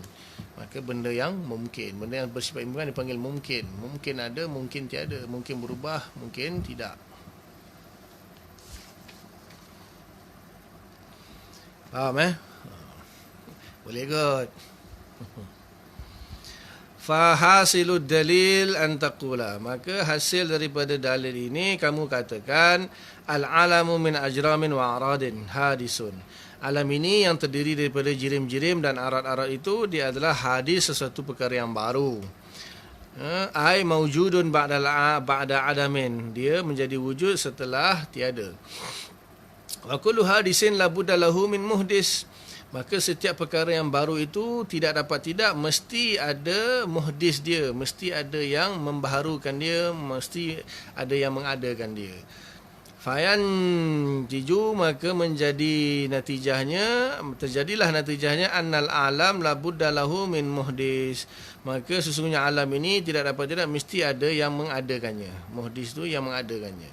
Maka benda yang mungkin, benda yang bersifat imkan dipanggil mungkin. Mungkin ada, mungkin tiada, mungkin berubah, mungkin tidak. Faham Boleh kot. Fahasilud dalil an taqula. Maka hasil daripada dalil ini kamu katakan al-alamu min ajramin wa aradin hadisun. Alam ini yang terdiri daripada jirim-jirim dan arat-arat itu, dia adalah hadis, sesuatu perkara yang baru. Ai maujudun ba'da adamin. Dia menjadi wujud setelah tiada. Wa kullu hadisin la budda lahu min muhdis. Maka setiap perkara yang baru itu tidak dapat tidak mesti ada muhdis dia, mesti ada yang membaharukan dia, mesti ada yang mengadakan dia. Fayan jiju, maka terjadilah natijahnya annal alam la budda lahu min muhdis. Maka sesungguhnya alam ini tidak dapat tidak mesti ada yang mengadakannya. Muhdis itu yang mengadakannya,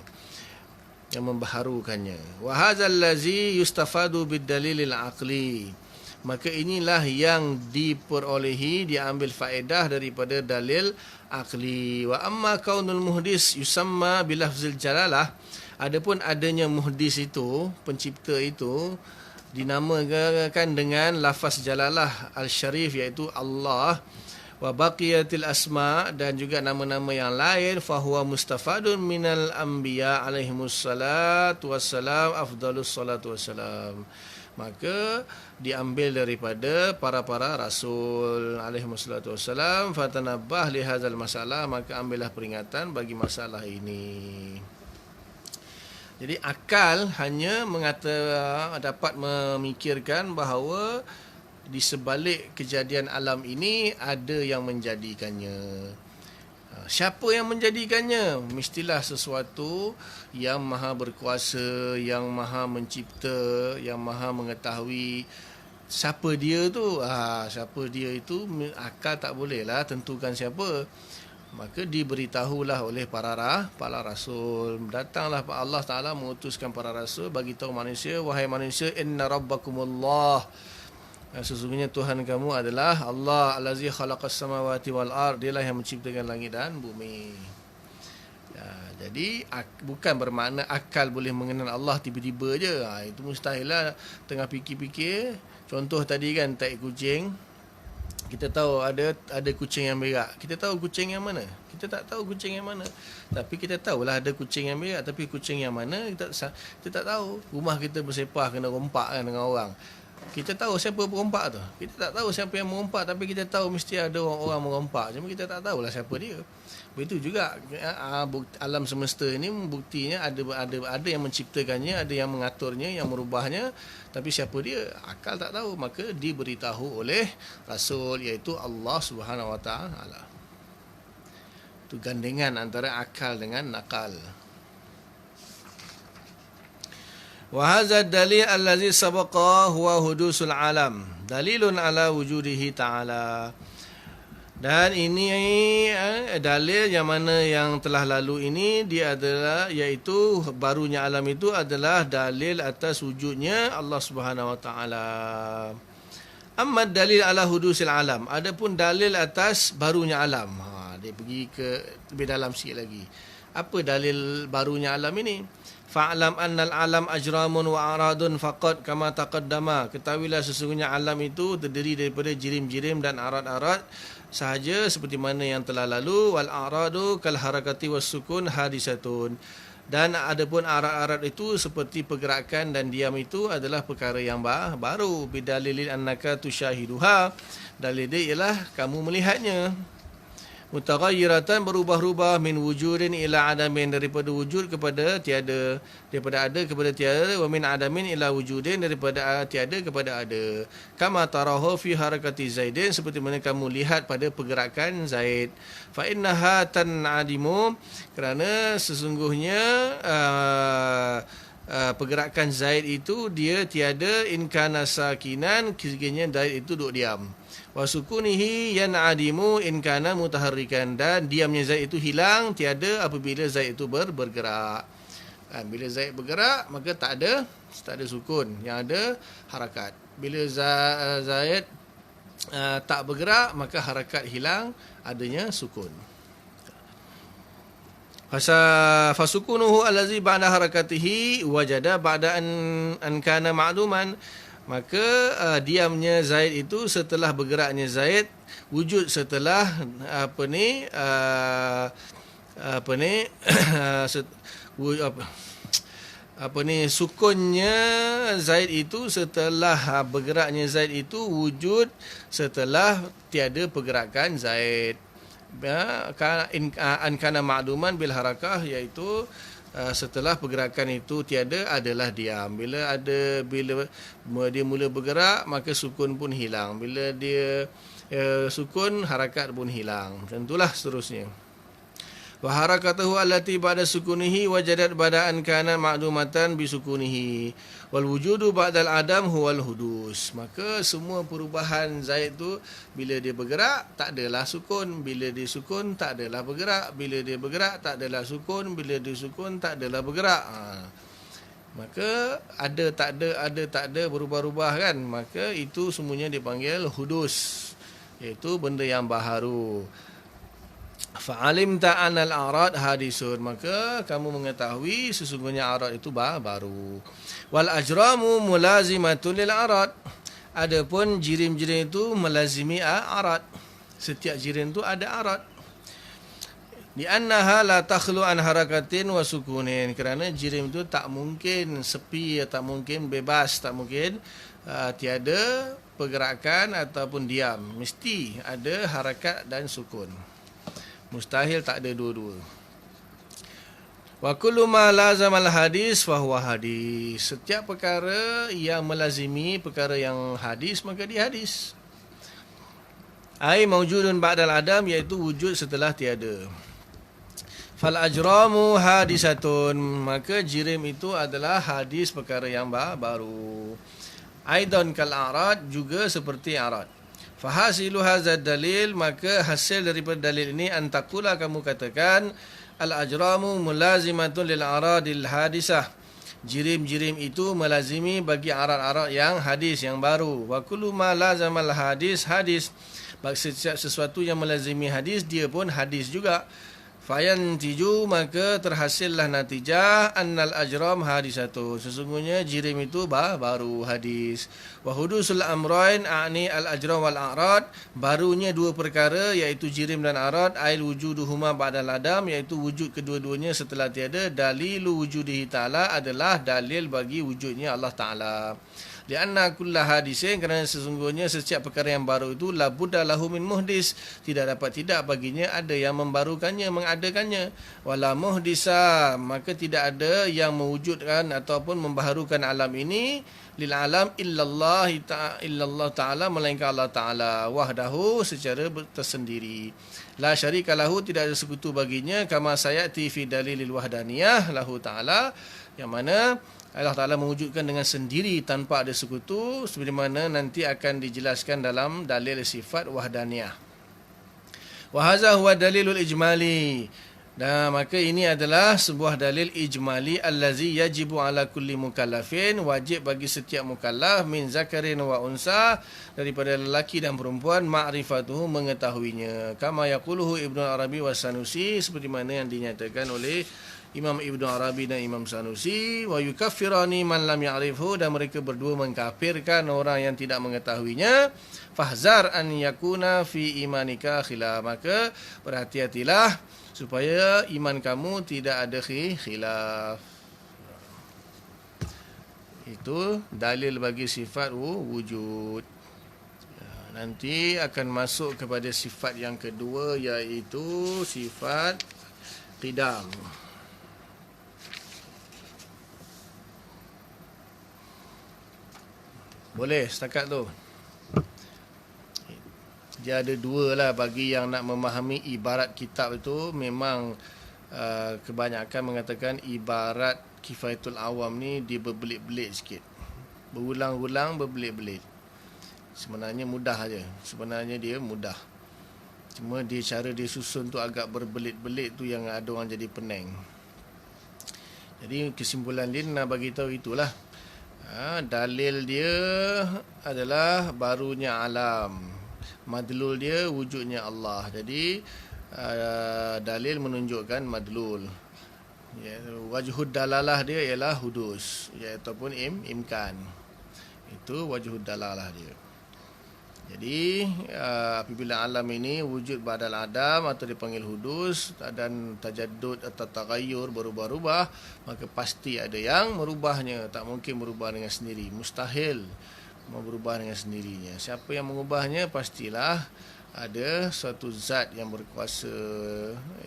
yang membaharukannya. Wa hadzal ladzi yustafadu bid-dalilil aqli. Maka inilah yang diperolehi, diambil faedah daripada dalil akli. Wa amma kaunul muhdis yusamma bilafzil jalalah. Adapun adanya muhdis itu, pencipta itu, dinamakan dengan lafaz jalalah al-syarif, iaitu Allah. wa baqiyatil asma, dan juga nama-nama yang lain, fahuwa mustafadun minal anbiya alaihimus salatu wassalam, afdalus salatu wassalam, maka diambil daripada para rasul alaihimus salatu wassalam. Fatanabbah li hadzal masalah, maka ambillah peringatan bagi masalah ini. Jadi akal hanya dapat memikirkan bahawa di sebalik kejadian alam ini ada yang menjadikannya. Siapa yang menjadikannya? Mestilah sesuatu yang maha berkuasa, yang maha mencipta, yang maha mengetahui. Siapa dia tu? Siapa dia itu akal tak bolehlah tentukan siapa. Maka diberitahulah oleh para rasul. Datanglah Allah Ta'ala mengutuskan para rasul bagi tahu manusia, wahai manusia, inna rabbakumullah, sesungguhnya Tuhan kamu adalah Allah, allazi khalaqas samawati wal ard, dialah yang menciptakan langit dan bumi. Jadi bukan bermakna akal boleh mengenal Allah tiba-tiba je. Itu mustahil lah. Tengah fikir-fikir, contoh tadi kan tai kucing, kita tahu ada kucing yang berak. Kita tahu kucing yang mana? Kita tak tahu kucing yang mana. Tapi kita tahulah ada kucing yang berak, tapi kucing yang mana kita tak tahu. Rumah kita bersepah kena rompak kan dengan orang. Kita tahu siapa perompak tu. Kita tak tahu siapa yang merompak, tapi kita tahu mesti ada orang merompak. Cuma kita tak tahulah siapa dia. Begitu juga alam semesta ini buktinya ada yang menciptakannya, ada yang mengaturnya, yang merubahnya, tapi siapa dia? Akal tak tahu. Maka diberitahu oleh Rasul, iaitu Allah Subhanahu Wa Taala. Itu gandengan antara akal dengan nakal. Wa hadza dalil allazi sabaqa huwa hudusul alam, dalilun ala wujudihi ta'ala. Dan ini dalil yang mana yang telah lalu ini, dia adalah, iaitu barunya alam itu adalah dalil atas wujudnya Allah Subhanahu Wa Taala. Amma dalil ala hudusil alam, adapun dalil atas barunya alam, dia pergi ke lebih dalam sikit lagi. Apa dalil barunya alam ini? Fa'lam annal alam ajramun wa aradun faqad kama taqaddama. Ketahuilah sesungguhnya alam itu terdiri daripada jirim-jirim dan arad-arad sahaja, seperti mana yang telah lalu. Wal aradu kal harakati was sukun hadisatun. Dan adapun arad-arad itu seperti pergerakan dan diam itu adalah perkara yang baru. Bidalilin annaka tusyahiduha, dalil dia ialah kamu melihatnya. Mutaghayyiratan, berubah-ubah, min wujudin ila adamin, daripada wujud kepada tiada, daripada ada kepada tiada, wa min adamin ila wujudin, daripada tiada kepada ada. Kama tarahu fi harakati Zaidin, seperti mana kamu lihat pada pergerakan Zaid. Fa innaha tanadimu, kerana sesungguhnya pergerakan Zaid itu dia tiada, in kana sakinan, kiranya Zaid itu duduk diam. Wa sukunihi yan'adimu in kana mutaharrikan, dan diamnya Zaid itu hilang, tiada apabila Zaid itu bergerak. Bila Zaid bergerak, maka tak ada sukun, yang ada harakat. Bila Zaid tak bergerak, maka harakat hilang, adanya sukun. Fasukunuhu allazi ba'da harakatihi wajada ba'da an kana ma'luman, maka diamnya Zaid itu setelah bergeraknya Zaid, wujud setelah sukunnya Zaid itu setelah bergeraknya Zaid itu wujud setelah tiada pergerakan Zaid. Kana ma'luman bil harakah, iaitu setelah pergerakan itu tiada adalah diam. Bila dia mula bergerak, maka sukun pun hilang. Bila dia sukun, harakat pun hilang. Tentulah seterusnya. Wa harakatuhu allati ba'da sukunihi wajadat ba'da an kana ma'lumatan bi sukunihi wal wujudu ba'dal adam huwal hudus. Maka semua perubahan Zaid tu, bila dia bergerak tak adalah sukun, bila dia sukun tak adalah bergerak, bila dia bergerak tak adalah sukun, bila dia sukun tak adalah bergerak. Maka ada tak ada berubah-ubah kan, maka itu semuanya dipanggil hudus, iaitu benda yang baharu. Fa'alim ta'anal arad hadisun, maka kamu mengetahui sesungguhnya arad itu baru. Wal ajramu mulazimatun lil arad, adapun jirim-jirim itu melazimi arad. Setiap jirim tu ada arad. Li'annaha la takhlu an harakatin wa sukunin. Kerana jirim tu tak mungkin sepi, tak mungkin bebas, tak mungkin tiada pergerakan ataupun diam. Mesti ada harakat dan sukun. Mustahil tak ada dua-dua. Wa kullu ma lazamal hadis fa huwa hadis. Setiap perkara yang melazimi perkara yang hadis, maka dia hadis. Ai maujudun ba'dal adam, iaitu wujud setelah tiada. Fal ajramu hadisatun, maka jirim itu adalah hadis perkara yang baru. Aidan kal a'rad, juga seperti a'rad. Fahasilu hadzal dalil, maka hasil daripada dalil ini antakula, kamu katakan al ajramu mulazimatun lil a'radil hadisah. Jirim-jirim itu melazimi bagi a'rad-a'rad yang hadis, yang baru. Wa kullu ma lazamal hadis hadis. Setiap sesuatu yang melazimi hadis, dia pun hadis juga. Fayan tiju, maka terhasillah natijah annal ajram hadisatu. Sesungguhnya jirim itu baru hadis. Wa hudusul amrain a'ni al ajram wal a'rad. Barunya dua perkara, iaitu jirim dan a'rad, ail wujuduhuma ba'dal adam, iaitu wujud kedua-duanya setelah tiada. Dalilu wujudihi ta'ala, adalah dalil bagi wujudnya Allah Ta'ala. Lianna kulla hadisin, kerana sesungguhnya setiap perkara yang baru itu la budda lahu min muhdis, tidak dapat tidak baginya ada yang membarukannya, mengadakannya. Wala muhdisa, maka tidak ada yang mewujudkan ataupun membaharukan alam ini lil alam illallah ta'ala, melainkan Allah Ta'ala wahdahu, secara tersendiri. La syarika lahu, tidak ada sekutu baginya, kama sayati fi dalilil wahdaniyah lahu Ta'ala, yang mana Allah Ta'ala mewujudkan dengan sendiri tanpa ada sekutu, sebagaimana nanti akan dijelaskan dalam dalil sifat wahdaniyah. Wa hadza huwa dalilul ijmali. Dan maka ini adalah sebuah dalil ijmali allazi yajibu ala kulli mukallafin, wajib bagi setiap mukallaf min zakarin wa unsa, daripada lelaki dan perempuan, ma'rifatuhu, mengetahuinya. Kama yaquluhu Ibnu Arabi wa Sanusi, seperti mana yang dinyatakan oleh Imam Ibnu Arabi dan Imam Sanusi. Wa yukaffirani man lam ya'rifhu, dan mereka berdua mengkafirkan orang yang tidak mengetahuinya. Fahzar an yakuna fi imanika khilaf, maka berhati-hatilah supaya iman kamu tidak ada khilaf. Itu dalil bagi sifat wujud. Nanti akan masuk kepada sifat yang kedua, iaitu sifat qidam. Boleh setakat tu. Dia ada dua lah bagi yang nak memahami ibarat kitab itu. Memang kebanyakan mengatakan ibarat Kifayatul Awam ni dia berbelit-belit sikit, berulang-ulang, berbelit-belit. Sebenarnya mudah aja. Sebenarnya dia mudah. Cuma dia cara dia susun tu agak berbelit-belit tu yang ada orang jadi pening. Jadi kesimpulan dia nak bagi tahu itulah. Dalil dia adalah barunya alam, madlul dia wujudnya Allah. Jadi dalil menunjukkan madlul. Wajhud dalalah dia ialah hudus, ataupun imkan. Itu wajhud dalalah dia. Jadi apabila alam ini wujud badal adam atau dipanggil hudus, dan tajaddud atau taghayyur, berubah-ubah, maka pasti ada yang merubahnya. Tak mungkin berubah dengan sendiri, mustahil berubah dengan sendirinya. Siapa yang mengubahnya, pastilah ada suatu zat yang berkuasa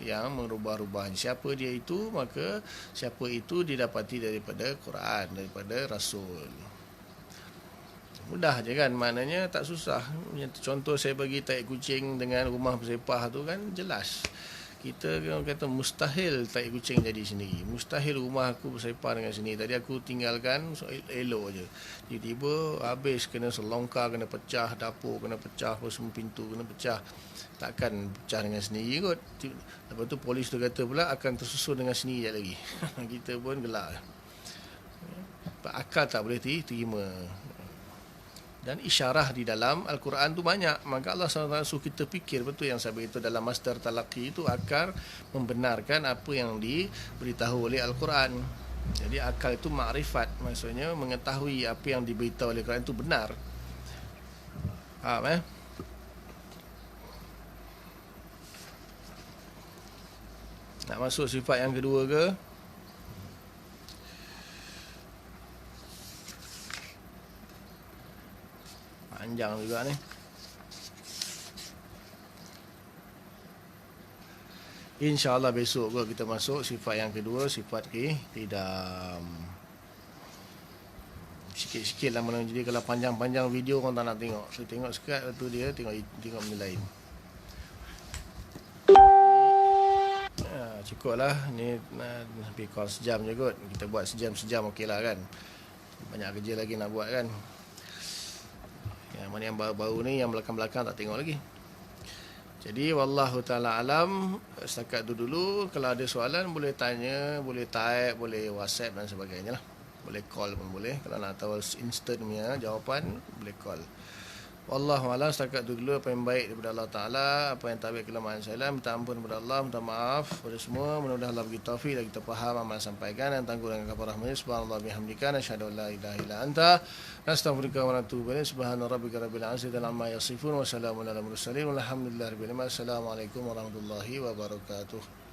yang merubah-ubahnya. Siapa dia itu? Maka siapa itu didapati daripada Quran, daripada Rasul. Mudah je kan, maknanya tak susah. Contoh saya bagi taik kucing dengan rumah bersepah tu kan jelas. Kita kata mustahil taik kucing jadi sendiri. Mustahil rumah aku bersepah dengan sini. Tadi aku tinggalkan elok je. Tiba-tiba habis kena selongkar, kena pecah, dapur kena pecah, semua pintu kena pecah. Takkan pecah dengan sendiri kot. Lepas tu polis tu kata pula akan tersusun dengan sendiri lagi. Kita pun gelak. Akal tak boleh terima. Dan isyarah di dalam Al-Quran tu banyak. Maka Allah SWT suruh kita fikir betul yang saya beritahu dalam Masdar Talaqi itu, akar membenarkan apa yang diberitahu oleh Al-Quran. Jadi akal itu makrifat, maksudnya mengetahui apa yang diberitahu oleh Al-Quran itu benar. Faham Nak masuk sifat yang kedua ke? Panjang juga ni. InsyaAllah besok ke kita masuk sifat yang kedua, sifat qidam. Sikit-sikit lah mana. Jadi kalau panjang-panjang video orang tak nak tengok. So tengok sekat, lepas tu dia tengok benda lain. Cukup lah. Ni lebih kurang sejam je kot. Kita buat sejam okey lah kan. Banyak kerja lagi nak buat kan. Yang mana yang baru-baru ni, yang belakang-belakang tak tengok lagi. Jadi wallahu ta'ala alam. Setakat tu dulu. Kalau ada soalan boleh tanya, boleh type, boleh WhatsApp dan sebagainya lah. Boleh call pun boleh. Kalau nak tahu instant punya jawapan, boleh call. Wallahu a'lam. Setakat tu dulu apa yang baik daripada Allah Ta'ala, apa yang tak baik kelemahan saya, minta ampun kepada Allah, minta maaf kepada semua. Mudah-mudahan Allah bagi taufik dan kita faham amal sampaikan dan tangguh dengan kafarah majlis. Subhanallah bihamdika nasyhadu an la ilaha illa anta nastaghfiruka wa natubu ilaik. Subhana rabbika rabbil izzati amma yasifun wa salamun alal mursalin walhamdulillahi rabbil alamin. Assalamualaikum warahmatullahi wabarakatuh.